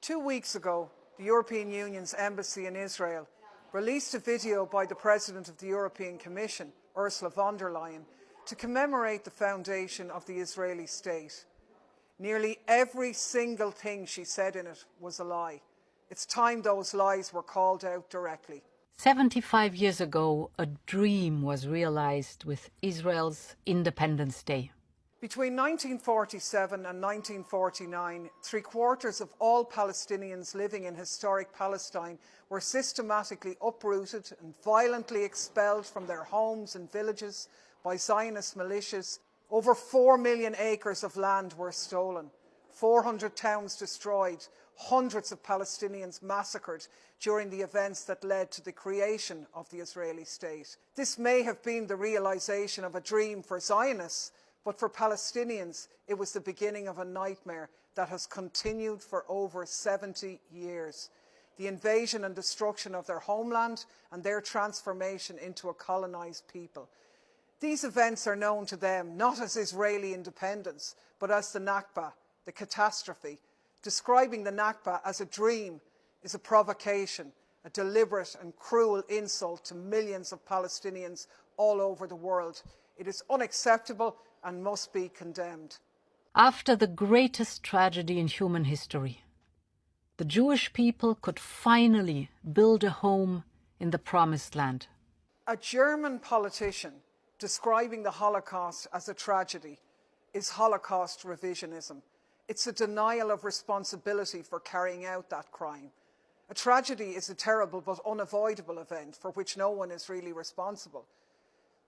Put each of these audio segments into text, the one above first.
2 weeks ago, the European Union's embassy in Israel released a video by the President of the European Commission, Ursula Von Der Leyen, to commemorate the foundation of the Israeli state. Nearly every single thing she said in it was a lie. It's time those lies were called out directly. 75 years ago, a dream was realized with Israel's Independence Day. Between 1947 and 1949, 3/4 of all Palestinians living in historic Palestine were systematically uprooted and violently expelled from their homes and villages by Zionist militias. Over 4 million acres of land were stolen, 400 towns destroyed, hundreds of Palestinians massacred during the events that led to the creation of the Israeli state. This may have been the realization of a dream for Zionists, but for Palestinians, it was the beginning of a nightmare that has continued for over 70 years. The invasion and destruction of their homeland and their transformation into a colonized people. These events are known to them not as Israeli independence, but as the Nakba, the catastrophe. Describing the Nakba as a dream is a provocation, a deliberate and cruel insult to millions of Palestinians all over the world. It is unacceptable and must be condemned. After the greatest tragedy in human history, the Jewish people could finally build a home in the Promised Land. A German politician describing the Holocaust as a tragedy is Holocaust revisionism. It's a denial of responsibility for carrying out that crime. A tragedy is a terrible but unavoidable event for which no one is really responsible.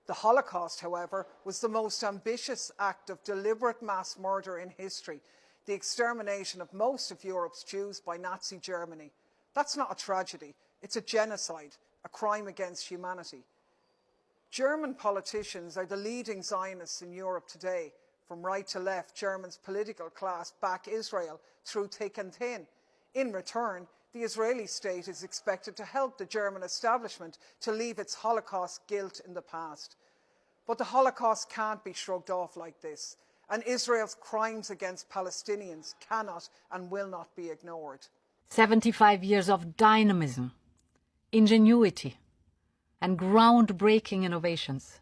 The Holocaust, however, was the most ambitious act of deliberate mass murder in history, the extermination of most of Europe's Jews by Nazi Germany. That's not a tragedy, it's a genocide, a crime against humanity. German politicians are the leading Zionists in Europe today. From right to left, Germany's political class back Israel through thick and thin. In return, the Israeli state is expected to help the German establishment to leave its Holocaust guilt in the past. But the Holocaust can't be shrugged off like this, and Israel's crimes against Palestinians cannot and will not be ignored. 75 years of dynamism, ingenuity, and groundbreaking innovations.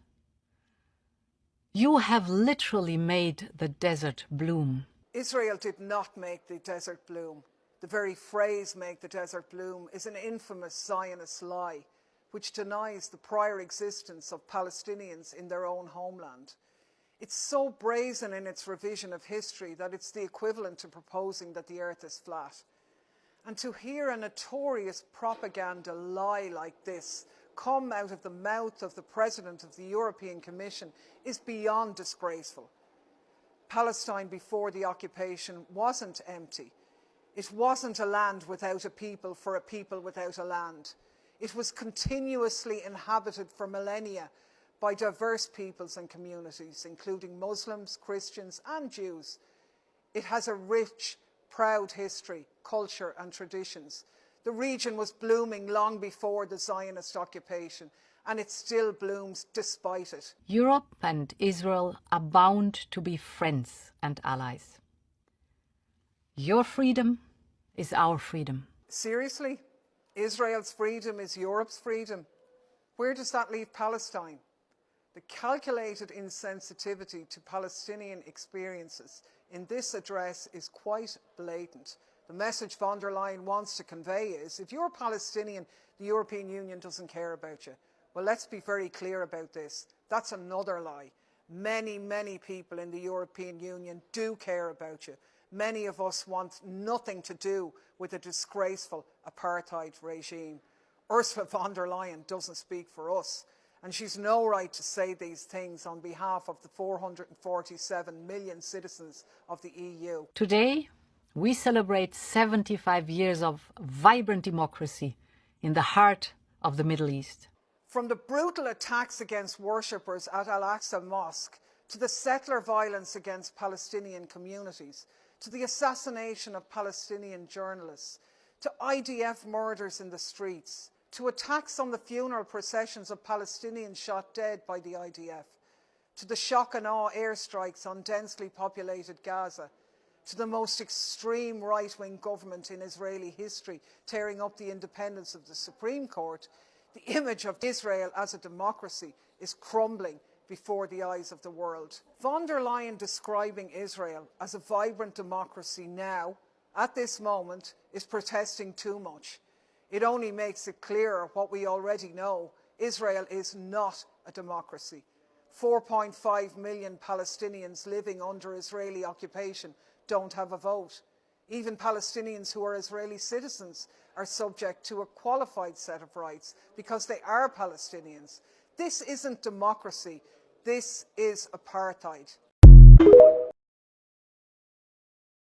You have literally made the desert bloom. Israel did not make the desert bloom. The very phrase "make the desert bloom" is an infamous Zionist lie, which denies the prior existence of Palestinians in their own homeland. It's so brazen in its revision of history that it's the equivalent to proposing that the earth is flat. And to hear a notorious propaganda lie like this come out of the mouth of the President of the European Commission is beyond disgraceful. Palestine before the occupation wasn't empty. It wasn't a land without a people for a people without a land. It was continuously inhabited for millennia by diverse peoples and communities, including Muslims, Christians and Jews. It has a rich, proud history, culture and traditions. The region was blooming long before the Zionist occupation, and it still blooms despite it. Europe and Israel are bound to be friends and allies. Your freedom is our freedom. Seriously? Israel's freedom is Europe's freedom? Where does that leave Palestine? The calculated insensitivity to Palestinian experiences in this address is quite blatant. The message von der Leyen wants to convey is, if you're Palestinian, the European Union doesn't care about you. Well, let's be very clear about this. That's another lie. Many, many people in the European Union do care about you. Many of us want nothing to do with a disgraceful apartheid regime. Ursula von der Leyen doesn't speak for us, and she's no right to say these things on behalf of the 447 million citizens of the EU. Today, we celebrate 75 years of vibrant democracy in the heart of the Middle East. From the brutal attacks against worshippers at Al-Aqsa Mosque, to the settler violence against Palestinian communities, to the assassination of Palestinian journalists, to IDF murders in the streets, to attacks on the funeral processions of Palestinians shot dead by the IDF, to the shock and awe airstrikes on densely populated Gaza, to the most extreme right-wing government in Israeli history, tearing up the independence of the Supreme Court, the image of Israel as a democracy is crumbling before the eyes of the world. Von der Leyen describing Israel as a vibrant democracy now, at this moment, is protesting too much. It only makes it clearer what we already know. Israel is not a democracy. 4.5 million Palestinians living under Israeli occupation don't have a vote. Even Palestinians who are Israeli citizens are subject to a qualified set of rights because they are Palestinians. This isn't democracy. This is apartheid.